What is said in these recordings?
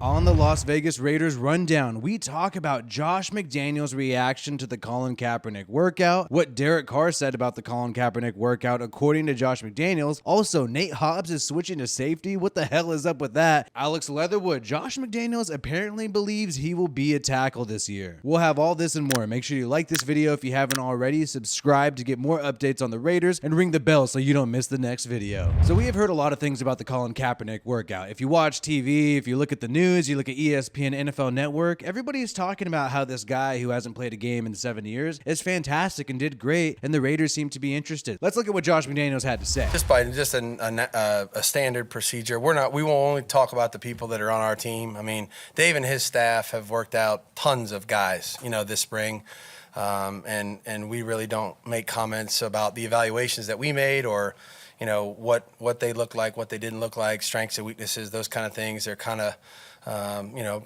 On the Las Vegas Raiders Rundown, we talk about Josh McDaniels' reaction to the Colin Kaepernick workout, what Derek Carr said about the Colin Kaepernick workout according to Josh McDaniels. Also, Nate Hobbs is switching to safety. What the hell is up with that? Alex Leatherwood, Josh McDaniels apparently believes he will be a tackle this year. We'll have all this and more. Make sure you like this video if you haven't already, subscribe to get more updates on the Raiders, and ring the bell so you don't miss the next video. So we have heard a lot of things about the Colin Kaepernick workout. If you watch TV, if you look at the news, you look at ESPN, NFL Network, everybody's talking about how this guy who hasn't played a game in 7 years is fantastic and did great, and the Raiders seem to be interested. Let's look at what Josh McDaniels had to say. Just a standard procedure. We will only talk about the people that are on our team. I mean, Dave and his staff have worked out tons of guys, this spring. And we really don't make comments about the evaluations that we made or, what they look like, what they didn't look like, strengths and weaknesses, those kind of things. They're kind of,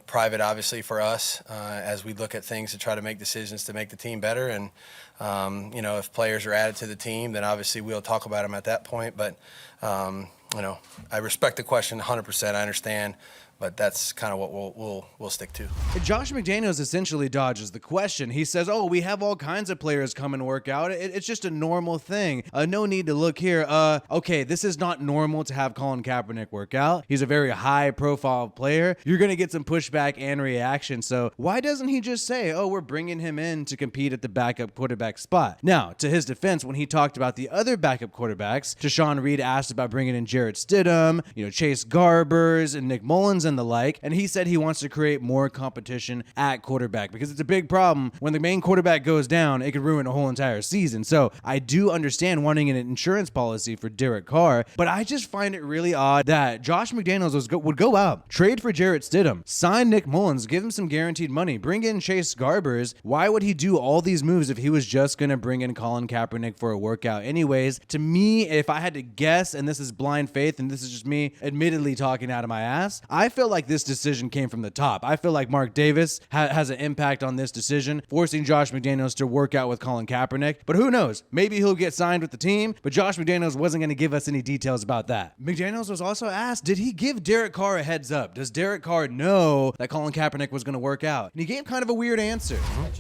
private, obviously, for us as we look at things to try to make decisions to make the team better. And, if players are added to the team, then obviously we'll talk about them at that point. But, I respect the question 100%. I understand. But that's kind of what we'll stick to. Josh McDaniels essentially dodges the question. He says, oh, we have all kinds of players come and work out. It's just a normal thing. No need to look here. Okay, this is not normal to have Colin Kaepernick work out. He's a very high-profile player. You're going to get some pushback and reaction. So why doesn't he just say, oh, we're bringing him in to compete at the backup quarterback spot? Now, to his defense, when he talked about the other backup quarterbacks, Sean Reed asked about bringing in Jarrett Stidham, Chase Garbers, and Nick Mullins and the like, and he said he wants to create more competition at quarterback because it's a big problem. When the main quarterback goes down, it could ruin a whole entire season. So I do understand wanting an insurance policy for Derek Carr, but I just find it really odd that Josh McDaniels would go out, trade for Jarrett Stidham, sign Nick Mullins, give him some guaranteed money, bring in Chase Garbers. Why would he do all these moves if he was just going to bring in Colin Kaepernick for a workout anyways? To me, if I had to guess, and this is blind faith, and this is just me admittedly talking out of my ass, I feel like this decision came from the top. I feel like Mark Davis has an impact on this decision, forcing Josh McDaniels to work out with Colin Kaepernick. But who knows? Maybe he'll get signed with the team, but Josh McDaniels wasn't going to give us any details about that. McDaniels was also asked, did he give Derek Carr a heads up? Does Derek Carr know that Colin Kaepernick was going to work out? And he gave kind of a weird answer.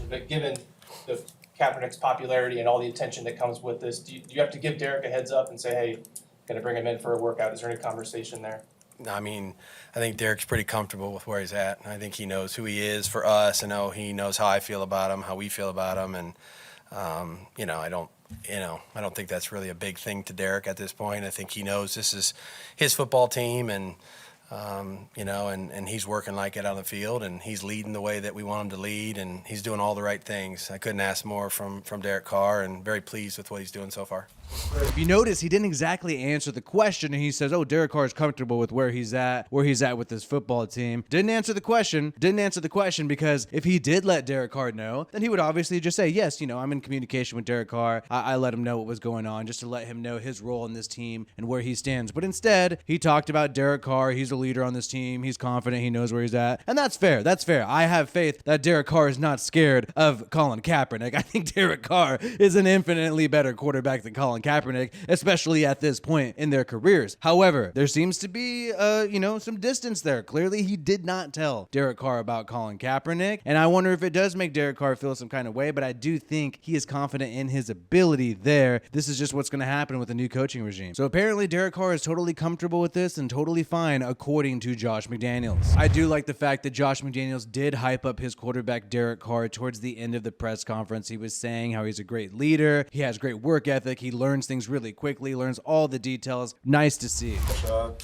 But given the Kaepernick's popularity and all the attention that comes with this, do you have to give Derek a heads up and say, hey, going to bring him in for a workout? Is there any conversation there? I mean, I think Derek's pretty comfortable with where he's at. I think he knows who he is for us. I know he knows how I feel about him, how we feel about him, and I don't think that's really a big thing to Derek at this point. I think he knows this is his football team, and and he's working like it on the field, and he's leading the way that we want him to lead, and he's doing all the right things. I couldn't ask more from Derek Carr, and very pleased with what he's doing so far. If you notice, he didn't exactly answer the question, and he says, oh, Derek Carr is comfortable with where he's at with his football team. Didn't answer the question because if he did let Derek Carr know, then he would obviously just say, yes, I'm in communication with Derek Carr. I let him know what was going on just to let him know his role in this team and where he stands. But instead, he talked about Derek Carr. He's a leader on this team. He's confident. He knows where he's at. And that's fair. I have faith that Derek Carr is not scared of Colin Kaepernick. I think Derek Carr is an infinitely better quarterback than Colin Kaepernick, especially at this point in their careers. However, there seems to be, some distance there. Clearly, he did not tell Derek Carr about Colin Kaepernick, and I wonder if it does make Derek Carr feel some kind of way, but I do think he is confident in his ability there. This is just what's going to happen with the new coaching regime. So apparently, Derek Carr is totally comfortable with this and totally fine, according to Josh McDaniels. I do like the fact that Josh McDaniels did hype up his quarterback, Derek Carr, towards the end of the press conference. He was saying how he's a great leader, he has great work ethic, he learns things really quickly, learns all the details. Nice to see.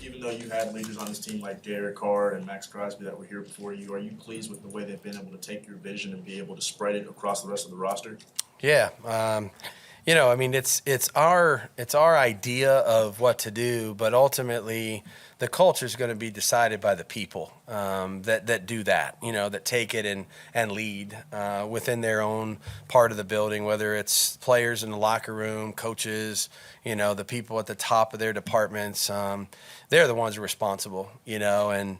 Even though you had leaders on this team like Derek Carr and Max Crosby that were here before you, are you pleased with the way they've been able to take your vision and be able to spread it across the rest of the roster? Yeah. It's our idea of what to do, but ultimately the culture is going to be decided by the people that do that, that take it and lead within their own part of the building, whether it's players in the locker room, coaches, the people at the top of their departments. They're the ones who are responsible, and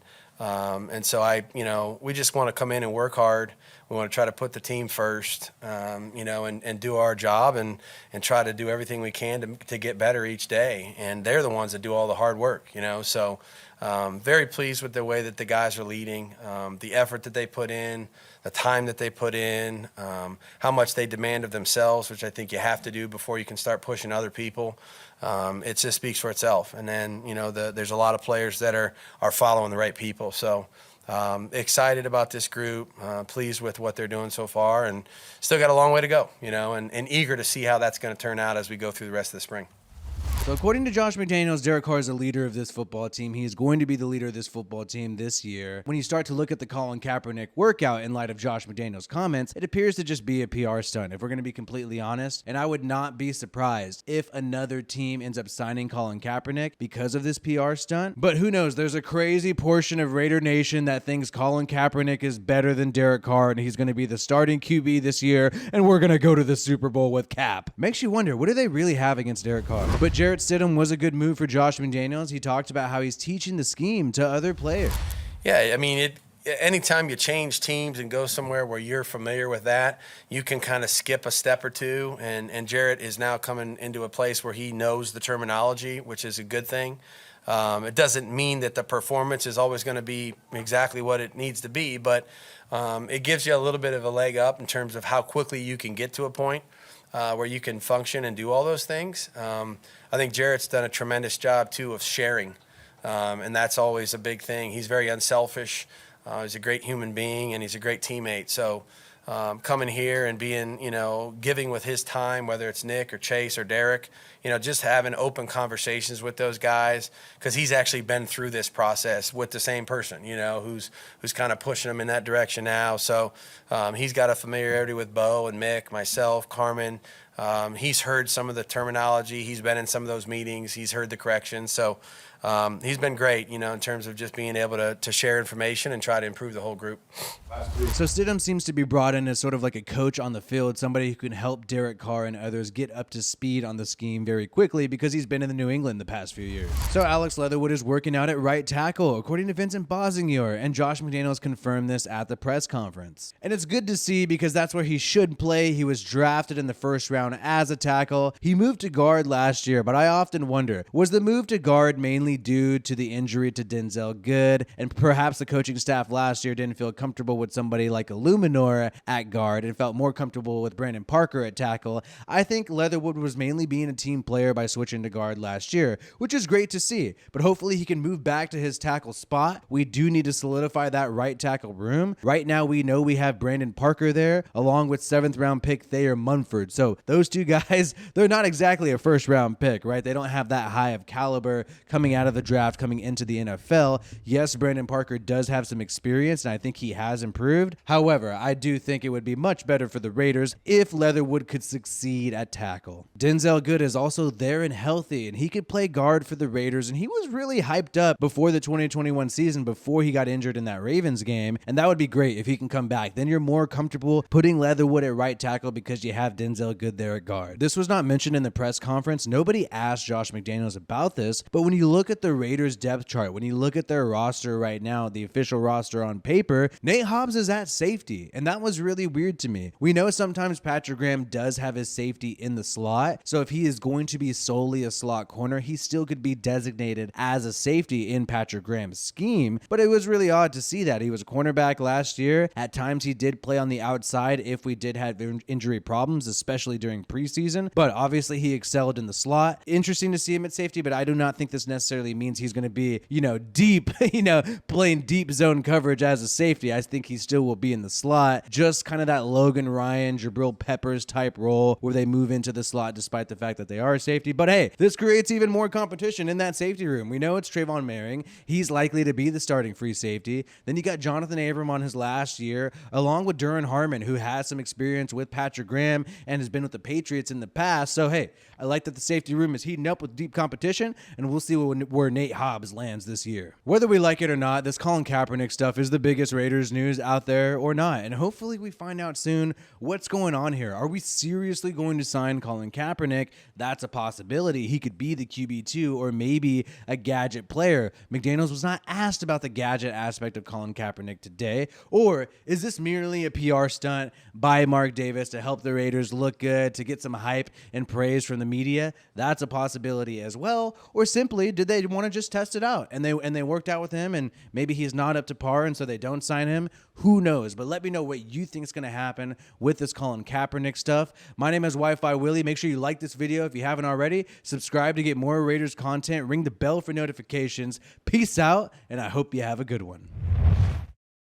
so we just want to come in and work hard. We want to try to put the team first, and do our job and try to do everything we can to get better each day. And they're the ones that do all the hard work, So very pleased with the way that the guys are leading, the effort that they put in, the time that they put in, how much they demand of themselves, which I think you have to do before you can start pushing other people. It just speaks for itself. And then, there's a lot of players that are following the right people. So excited about this group, pleased with what they're doing so far, and still got a long way to go, and eager to see how that's going to turn out as we go through the rest of the spring. So according to Josh McDaniels, Derek Carr is the leader of this football team. He is going to be the leader of this football team this year. When you start to look at the Colin Kaepernick workout in light of Josh McDaniels' comments, it appears to just be a PR stunt, if we're going to be completely honest. And I would not be surprised if another team ends up signing Colin Kaepernick because of this PR stunt. But who knows? There's a crazy portion of Raider Nation that thinks Colin Kaepernick is better than Derek Carr and he's going to be the starting QB this year and we're going to go to the Super Bowl with Cap. Makes you wonder, what do they really have against Derek Carr? But Jarrett Stidham was a good move for Josh McDaniels. He talked about how he's teaching the scheme to other players. Yeah, I mean, anytime you change teams and go somewhere where you're familiar with that, you can kind of skip a step or two. And Jarrett is now coming into a place where he knows the terminology, which is a good thing. It doesn't mean that the performance is always going to be exactly what it needs to be, but it gives you a little bit of a leg up in terms of how quickly you can get to a point where you can function and do all those things. I think Jarrett's done a tremendous job, too, of sharing, and that's always a big thing. He's very unselfish. He's a great human being, and he's a great teammate. So coming here and being, giving with his time, whether it's Nick or Chase or Derek, just having open conversations with those guys, because he's actually been through this process with the same person, who's kind of pushing him in that direction now. So he's got a familiarity with Bo and Mick, myself, Carmen. He's heard some of the terminology. He's been in some of those meetings. He's heard the corrections. So he's been great, in terms of just being able to share information and try to improve the whole group. So Stidham seems to be brought in as sort of like a coach on the field, somebody who can help Derek Carr and others get up to speed on the scheme very quickly because he's been in the New England the past few years. So Alex Leatherwood is working out at right tackle, according to Vincent Bosignor, and Josh McDaniels confirmed this at the press conference. And it's good to see because that's where he should play. He was drafted in the first round as a tackle. He moved to guard last year, but I often wonder, was the move to guard mainly due to the injury to Denzel Good, and perhaps the coaching staff last year didn't feel comfortable with somebody like Illuminor at guard and felt more comfortable with Brandon Parker at tackle? I think Leatherwood was mainly being a team player by switching to guard last year, which is great to see, but hopefully he can move back to his tackle spot. We do need to solidify that right tackle room. Right now we know we have Brandon Parker there, along with 7th round pick Thayer Munford. So those two guys, they're not exactly a first round pick, right? They don't have that high of caliber coming out of the draft, coming into the NFL. Yes, Brandon Parker does have some experience, and I think he has improved. However, I do think it would be much better for the Raiders if Leatherwood could succeed at tackle. Denzel Good is also there and healthy, and he could play guard for the Raiders, and he was really hyped up before the 2021 season, before he got injured in that Ravens game, and that would be great if he can come back. Then you're more comfortable putting Leatherwood at right tackle because you have Denzel Good there at guard. This was not mentioned in the press conference. Nobody asked Josh McDaniels about this, but when you look at the Raiders depth chart, when you look at their roster right now, the official roster on paper, Nate Hobbs is at safety, and that was really weird to me. We know sometimes Patrick Graham does have his safety in the slot, so if he is going to be solely a slot corner, he still could be designated as a safety in Patrick Graham's scheme, but it was really odd to see that. He was a cornerback last year. At times he did play on the outside if we did have injury problems, especially during preseason, but obviously he excelled in the slot. Interesting to see him at safety, but I do not think this necessarily means he's going to be, deep, playing deep zone coverage as a safety. I think he still will be in the slot, just kind of that Logan Ryan, Jabril Peppers type role where they move into the slot despite the fact that they are a safety. But hey, this creates even more competition in that safety room. We know it's Trayvon Merring. He's likely to be the starting free safety. Then you got Jonathan Abram on his last year, along with Duran Harmon, who has some experience with Patrick Graham and has been with the the Patriots in the past. So, hey, I like that the safety room is heating up with deep competition, and we'll see where Nate Hobbs lands this year. Whether we like it or not, this Colin Kaepernick stuff is the biggest Raiders news out there or not, and hopefully we find out soon what's going on here. Are we seriously going to sign Colin Kaepernick? That's a possibility. He could be the QB2 or maybe a gadget player. McDaniels was not asked about the gadget aspect of Colin Kaepernick today. Or is this merely a PR stunt by Mark Davis to help the Raiders look good, to get some hype and praise from the media? That's a possibility as well. Or simply, did they want to just test it out and they worked out with him and maybe he's not up to par and so they don't sign him? Who knows? But let me know what you think is going to happen with this Colin Kaepernick stuff. My name is WiFiWillie. Make sure you like this video if you haven't already. Subscribe to get more Raiders content. Ring the bell for notifications. Peace out, and I hope you have a good one.